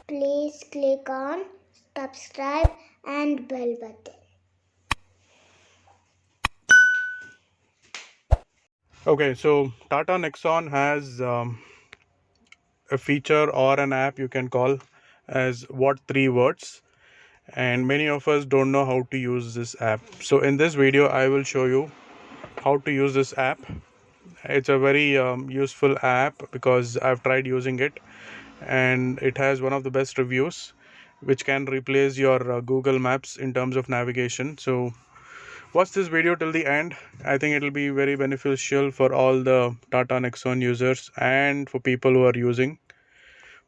Please click on subscribe and bell button. Okay, so Tata Nexon has a feature or an app you can call as What3words, and many of us don't know how to use this app. So in this video I will show you how to use this app. It's a very useful app because I've tried using it and it has one of the best reviews, which can replace your Google Maps in terms of navigation. So watch this video till the end. I think it'll be very beneficial for all the Tata Nexon users and for people who are using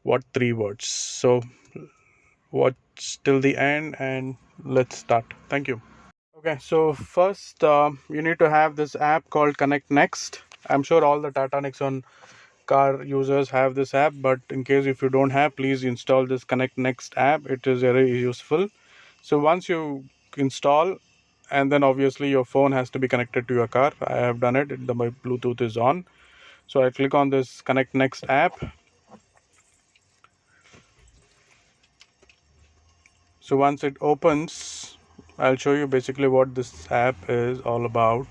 What3words. So watch till the end and let's start. Thank you. Okay, so first you need to have this app called ConnectNext. I'm sure all the Tata Nexon car users have this app, but in case if you don't have, please install this ConnectNext app. It is very useful. So once you install, and then obviously your phone has to be connected to your car. I have done it. My Bluetooth is on. So I click on this ConnectNext app. So once it opens, I'll show you basically what this app is all about.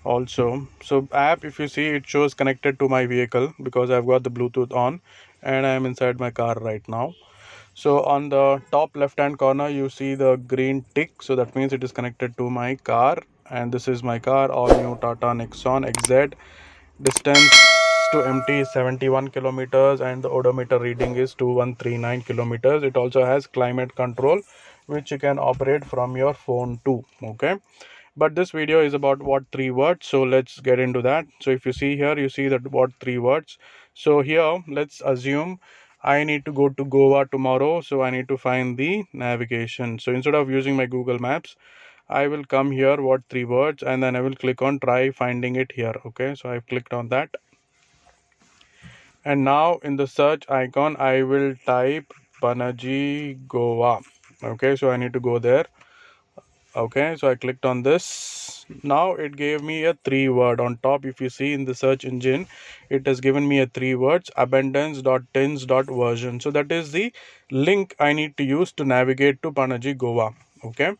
Also, so app, if you see, it shows connected to my vehicle because I've got the Bluetooth on and I'm inside my car right now. So on the top left hand corner you see the green tick, so that means it is connected to my car, and this is my car, all new Tata Nexon XZ. Distance to empty is 71 kilometers and the odometer reading is 2139 kilometers. It also has climate control which you can operate from your phone too. Okay, but this video is about What3words, so let's get into that. So if you see here, you see that What3words. So here let's assume I need to go to Goa tomorrow, so I need to find the navigation. So instead of using my Google Maps, I will come here What3words and then I will click on try finding it here. Okay, so I've clicked on that, and now in the search icon I will type Panaji Goa. Okay, so I need to go there. Okay, so I clicked on this. Now it gave me a 3-word on top. If you see in the search engine, it has given me a 3 words, abundance.tins.version. So that is the link I need to use to navigate to Panaji Goa. Okay,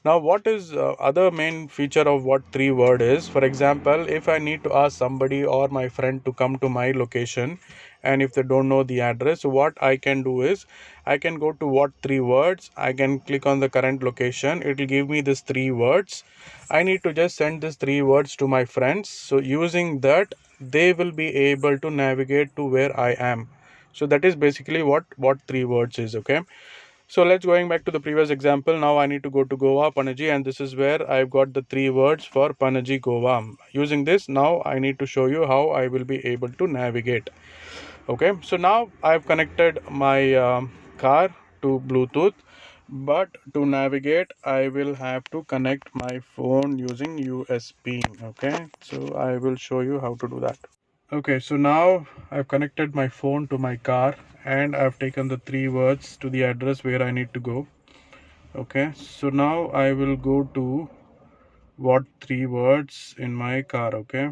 now what is other main feature of What3word is, for example, if I need to ask somebody or my friend to come to my location and if they don't know the address, so what I can do is I can go to What3words, I can click on the current location, it will give me this 3 words. I need to just send this 3 words to my friends, so using that they will be able to navigate to where I am. So that is basically what What3words is. Okay, so let's going back to the previous example. Now I need to go to Goa, Panaji, and this is where I've got the 3 words for Panaji Goa. Using this, now I need to show you how I will be able to navigate. Okay, so now I've connected my car to Bluetooth, but to navigate I will have to connect my phone using USB. Okay, so I will show you how to do that. Okay, so now I've connected my phone to my car and I've taken the 3 words to the address where I need to go. Okay, so now I will go to What3words in my car. Okay,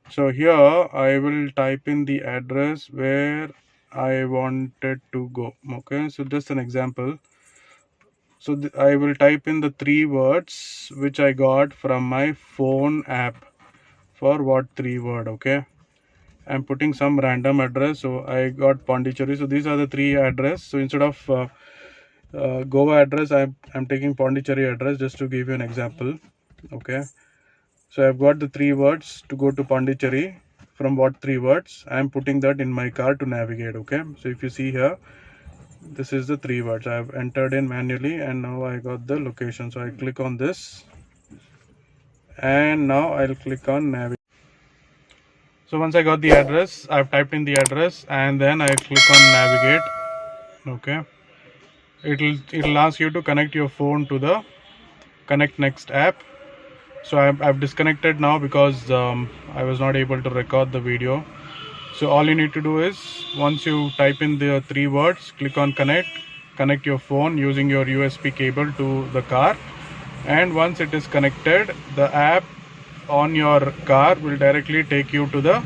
so here I will type in the address where I wanted to go. Okay, so just an example. So I will type in the 3 words which I got from my phone app for What3word. Okay, I'm putting some random address, so I got Pondicherry. So these are the 3 address. So instead of Goa address, I'm taking Pondicherry address just to give you an example. Okay, so I've got the 3 words to go to Pondicherry from What3words. I'm putting that in my car to navigate. Okay, so if you see here, this is the 3 words I've entered in manually, and now I got the location. So I click on this, and now I'll click on navigate. So once I got the address, I've typed in the address and then I click on navigate. Okay, it'll ask you to connect your phone to the ConnectNext app. So I've disconnected now because I was not able to record the video. So all you need to do is, once you type in the 3 words, click on connect your phone using your USB cable to the car, and once it is connected, the app on your car will directly take you to the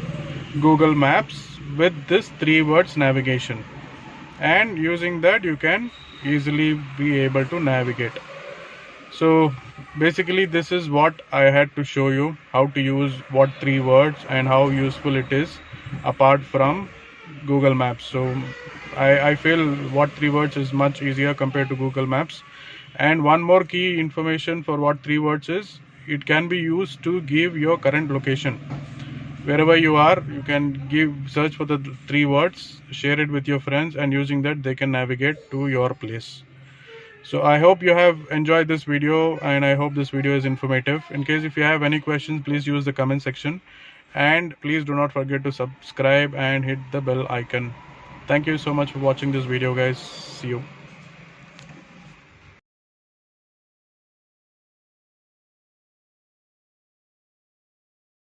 Google Maps with this 3 words navigation. and using that you can easily be able to navigate. So basically this is what I had to show you, how to use What3words and how useful it is apart from Google Maps. So I feel What3words is much easier compared to Google Maps. And one more key information for What3words is it can be used to give your current location. Wherever you are, you can search for the 3 words, share it with your friends, and using that they can navigate to your place. So I hope you have enjoyed this video, and I hope this video is informative. In case if you have any questions, please use the comment section, and please do not forget to subscribe and hit the bell icon. Thank you so much for watching this video, guys. See you.